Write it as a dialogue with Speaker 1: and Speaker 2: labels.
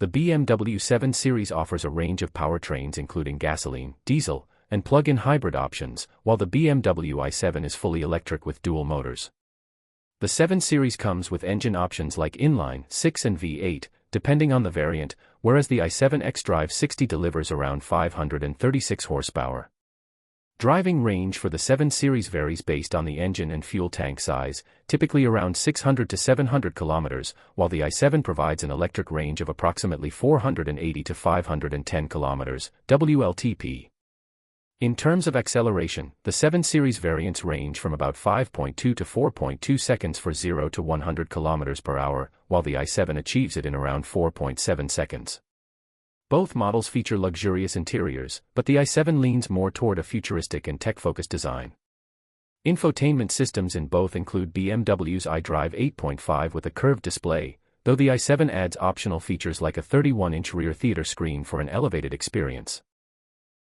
Speaker 1: The BMW 7 Series offers a range of powertrains including gasoline, diesel, and plug-in hybrid options, while the BMW i7 is fully electric with dual motors. The 7 Series comes with engine options like inline, 6 and V8, depending on the variant, whereas the i7 xDrive 60 delivers around 536 horsepower. Driving range for the 7 Series varies based on the engine and fuel tank size, typically around 600 to 700 kilometers, while the i7 provides an electric range of approximately 480 to 510 kilometers, WLTP. In terms of acceleration, the 7 Series variants range from about 5.2 to 4.2 seconds for 0 to 100 km per hour, while the i7 achieves it in around 4.7 seconds. Both models feature luxurious interiors, but the i7 leans more toward a futuristic and tech-focused design. Infotainment systems in both include BMW's iDrive 8.5 with a curved display, though the i7 adds optional features like a 31-inch rear theater screen for an elevated experience.